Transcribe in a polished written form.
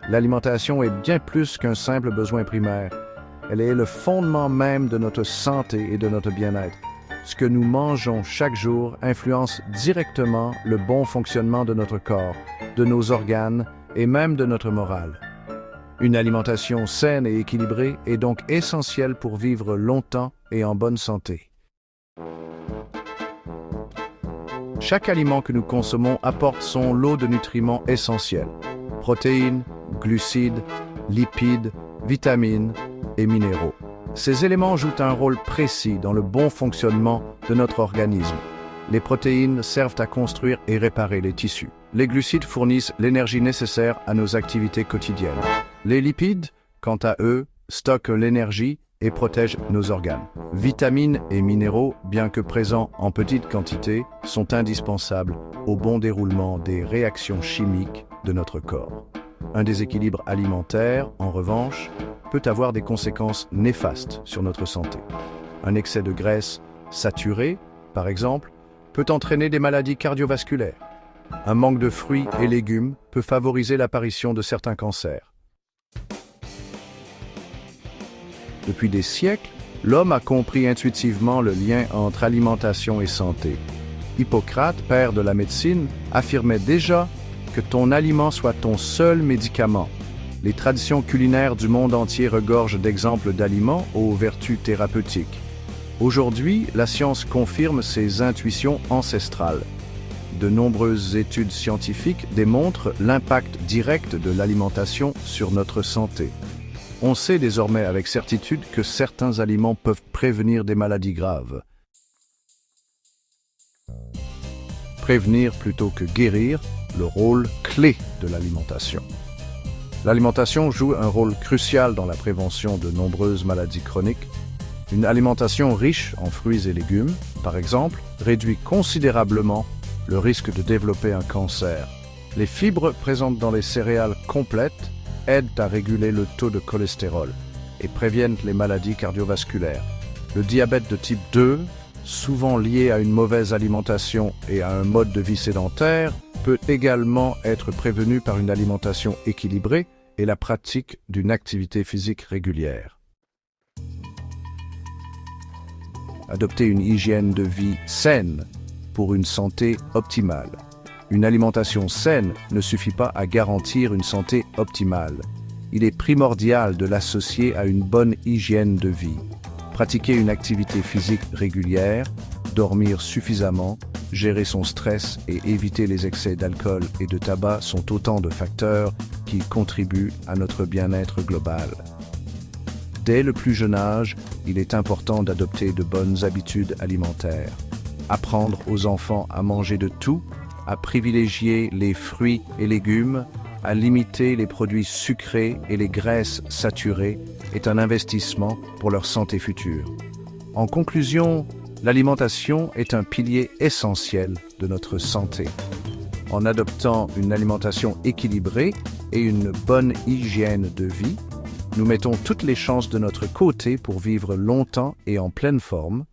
L'alimentation est bien plus qu'un simple besoin primaire. Elle est le fondement même de notre santé et de notre bien-être. Ce que nous mangeons chaque jour influence directement le bon fonctionnement de notre corps, de nos organes et même de notre morale. Une alimentation saine et équilibrée est donc essentielle pour vivre longtemps et en bonne santé. Chaque aliment que nous consommons apporte son lot de nutriments essentiels: protéines, glucides, lipides, vitamines et minéraux. Ces éléments jouent un rôle précis dans le bon fonctionnement de notre organisme. Les protéines servent à construire et réparer les tissus. Les glucides fournissent l'énergie nécessaire à nos activités quotidiennes. Les lipides, quant à eux, stockent l'énergie et protègent nos organes. Vitamines et minéraux, bien que présents en petite quantité, sont indispensables au bon déroulement des réactions chimiques de notre corps. Un déséquilibre alimentaire, en revanche, peut avoir des conséquences néfastes sur notre santé. Un excès de graisse saturée, par exemple, peut entraîner des maladies cardiovasculaires. Un manque de fruits et légumes peut favoriser l'apparition de certains cancers. Depuis des siècles, l'homme a compris intuitivement le lien entre alimentation et santé. Hippocrate, père de la médecine, affirmait déjà que ton aliment soit ton seul médicament. Les traditions culinaires du monde entier regorgent d'exemples d'aliments aux vertus thérapeutiques. Aujourd'hui, la science confirme ces intuitions ancestrales. De nombreuses études scientifiques démontrent l'impact direct de l'alimentation sur notre santé. On sait désormais avec certitude que certains aliments peuvent prévenir des maladies graves. Prévenir plutôt que guérir, le rôle clé de l'alimentation. L'alimentation joue un rôle crucial dans la prévention de nombreuses maladies chroniques. Une alimentation riche en fruits et légumes, par exemple, réduit considérablement le risque de développer un cancer. Les fibres présentes dans les céréales complètes aident à réguler le taux de cholestérol et préviennent les maladies cardiovasculaires. Le diabète de type 2, souvent lié à une mauvaise alimentation et à un mode de vie sédentaire, peut également être prévenu par une alimentation équilibrée et la pratique d'une activité physique régulière. Adopter une hygiène de vie saine pour une santé optimale. Une alimentation saine ne suffit pas à garantir une santé optimale. Il est primordial de l'associer à une bonne hygiène de vie. Pratiquer une activité physique régulière, dormir suffisamment, gérer son stress et éviter les excès d'alcool et de tabac sont autant de facteurs qui contribuent à notre bien-être global. Dès le plus jeune âge, il est important d'adopter de bonnes habitudes alimentaires. Apprendre aux enfants à manger de tout, à privilégier les fruits et légumes, à limiter les produits sucrés et les graisses saturées est un investissement pour leur santé future. En conclusion, l'alimentation est un pilier essentiel de notre santé. En adoptant une alimentation équilibrée et une bonne hygiène de vie, nous mettons toutes les chances de notre côté pour vivre longtemps et en pleine forme,